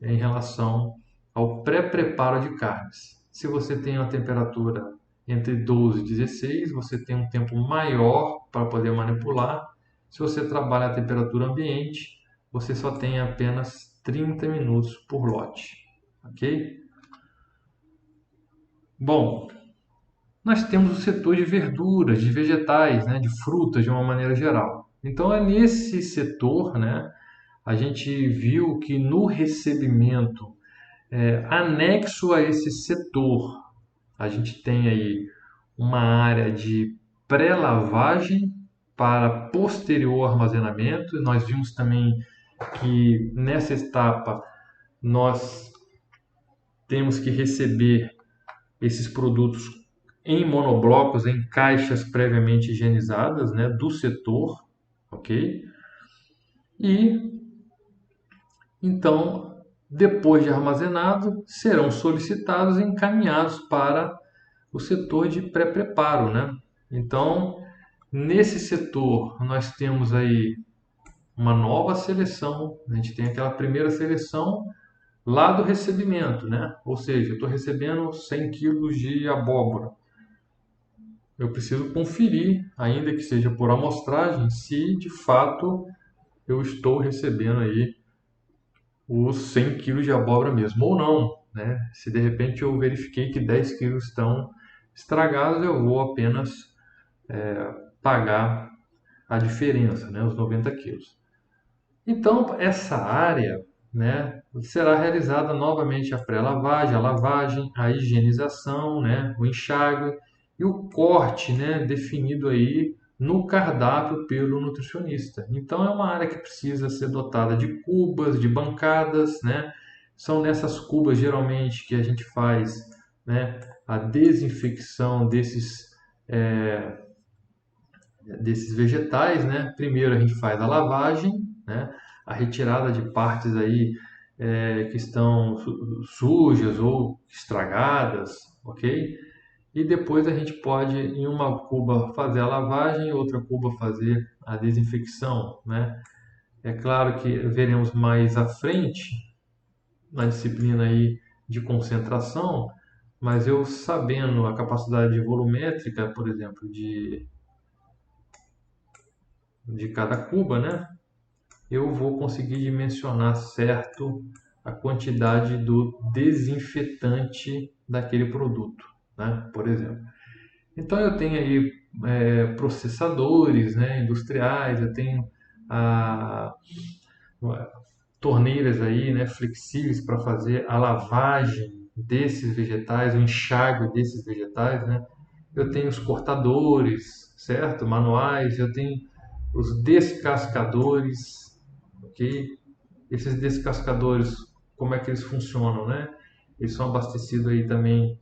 Speaker 1: em relação ao pré-preparo de carnes. Se você tem uma temperatura entre 12 e 16, você tem um tempo maior para poder manipular. Se você trabalha a temperatura ambiente, você só tem apenas 30 minutos por lote. Ok? Bom, nós temos o setor de verduras, de vegetais, né, de frutas de uma maneira geral. Então é nesse setor, né, a gente viu que no recebimento anexo a esse setor, a gente tem aí uma área de pré-lavagem para posterior armazenamento. Nós vimos também que nessa etapa nós temos que receber esses produtos em monoblocos, em caixas previamente higienizadas, né, do setor, ok? E então, depois de armazenado, serão solicitados e encaminhados para o setor de pré-preparo, né? Então, nesse setor, nós temos aí uma nova seleção. A gente tem aquela primeira seleção lá do recebimento, né? Ou seja, eu estou recebendo 100 quilos de abóbora. Eu preciso conferir, ainda que seja por amostragem, se de fato eu estou recebendo aí os 100 quilos de abóbora mesmo, ou não, né? Se de repente eu verifiquei que 10 quilos estão estragados, eu vou apenas pagar a diferença, né? Os 90 quilos. Então, essa área, né, será realizada novamente a pré-lavagem, a lavagem, a higienização, né, o enxágue e o corte, né, definido aí no cardápio pelo nutricionista. Então é uma área que precisa ser dotada de cubas, de bancadas, né? São nessas cubas geralmente que a gente faz, né, a desinfecção desses vegetais, né? Primeiro a gente faz a lavagem, né? A retirada de partes aí que estão sujas ou estragadas, ok? E depois a gente pode, em uma cuba, fazer a lavagem, em outra cuba fazer a desinfecção, né? É claro que veremos mais à frente, na disciplina aí de concentração, mas eu sabendo a capacidade volumétrica, por exemplo, de cada cuba, né? Eu vou conseguir dimensionar certo a quantidade do desinfetante daquele produto, né? Por exemplo. Então eu tenho aí processadores, né, industriais, eu tenho a, torneiras aí, né, flexíveis para fazer a lavagem desses vegetais, o enxágue desses vegetais, né? Eu tenho os cortadores, certo? Manuais, eu tenho os descascadores, ok? Esses descascadores, como é que eles funcionam, né? Eles são abastecidos aí também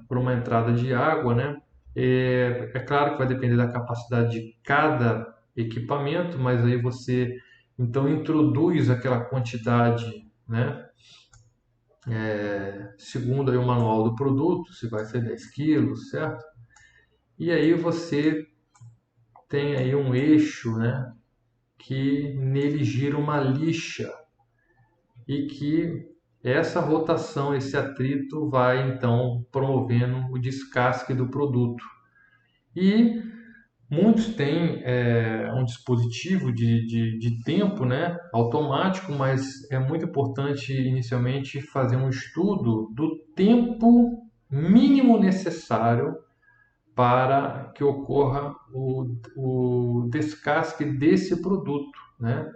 Speaker 1: por uma entrada de água, né? É claro que vai depender da capacidade de cada equipamento, mas aí você então introduz aquela quantidade, né? Segundo aí o manual do produto, se vai ser 10 quilos, certo? E aí você tem aí um eixo, né? Que nele gira uma lixa e que essa rotação, esse atrito vai então promovendo o descasque do produto. E muitos têm um dispositivo de tempo, né, automático, mas é muito importante inicialmente fazer um estudo do tempo mínimo necessário para que ocorra o descasque desse produto, né?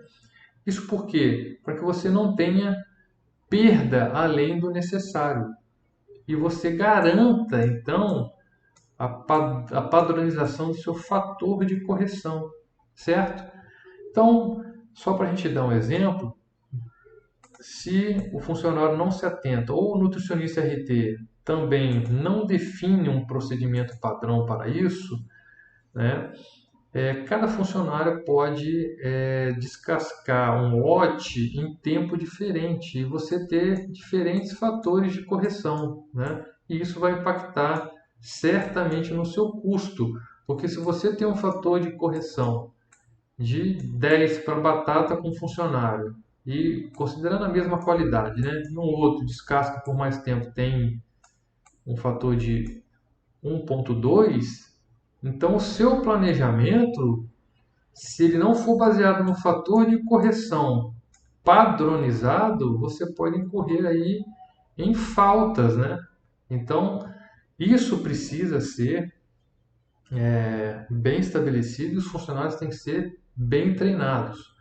Speaker 1: Isso por quê? Para que você não tenha perda além do necessário e você garanta, então, a padronização do seu fator de correção, certo? Então, só para a gente dar um exemplo, se o funcionário não se atenta ou o nutricionista RT também não define um procedimento padrão para isso, né? Cada funcionário pode descascar um lote em tempo diferente e você ter diferentes fatores de correção, né? E isso vai impactar certamente no seu custo, porque se você tem um fator de correção de 10 para batata com funcionário e considerando a mesma qualidade, né? No outro descasca por mais tempo tem um fator de 1,2, então o seu planejamento, se ele não for baseado no fator de correção padronizado, você pode incorrer aí em faltas, né? Então, isso precisa ser bem estabelecido e os funcionários têm que ser bem treinados.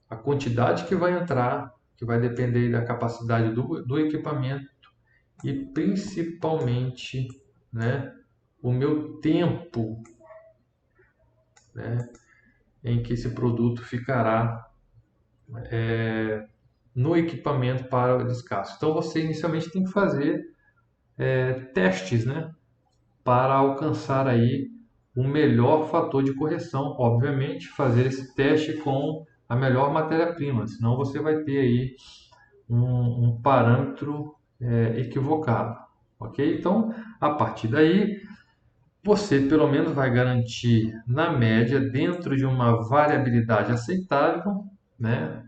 Speaker 1: A quantidade que vai entrar, que vai depender da capacidade do equipamento e principalmente, né, o meu tempo, né, em que esse produto ficará no equipamento para o descasque. Então você inicialmente tem que fazer testes, né, para alcançar aí o melhor fator de correção. Obviamente, fazer esse teste com a melhor matéria-prima, senão você vai ter aí um parâmetro equivocado, ok? Então, a partir daí, você pelo menos vai garantir, na média, dentro de uma variabilidade aceitável, né,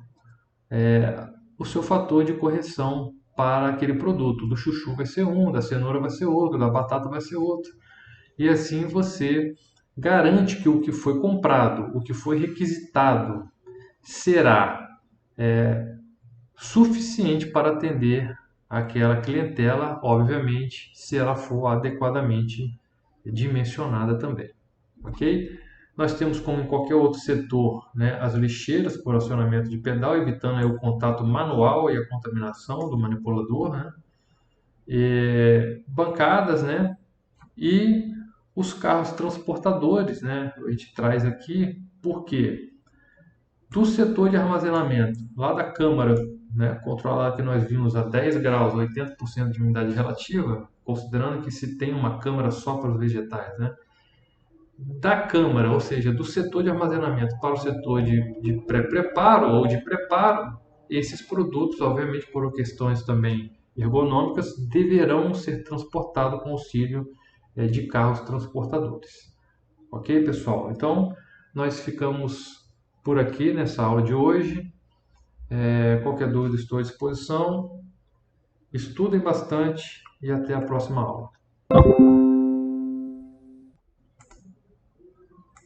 Speaker 1: o seu fator de correção para aquele produto. Do chuchu vai ser um, da cenoura vai ser outro, da batata vai ser outro. E assim você garante que o que foi comprado, o que foi requisitado, será suficiente para atender aquela clientela, obviamente, se ela for adequadamente dimensionada também, ok? Nós temos, como em qualquer outro setor, né, as lixeiras por acionamento de pedal, evitando aí o contato manual e a contaminação do manipulador, né? Bancadas, né, e os carros transportadores, né? A gente traz aqui porque do setor de armazenamento, lá da câmara, né, controlada que nós vimos a 10 graus, 80% de umidade relativa, considerando que se tem uma câmara só para os vegetais, né? Da câmara, ou seja, do setor de armazenamento para o setor de pré-preparo ou de preparo, esses produtos, obviamente por questões também ergonômicas, deverão ser transportados com auxílio de carros transportadores. Ok, pessoal? Então, nós ficamos por aqui nessa aula de hoje. Qualquer dúvida, estou à disposição. Estudem bastante e até a próxima aula.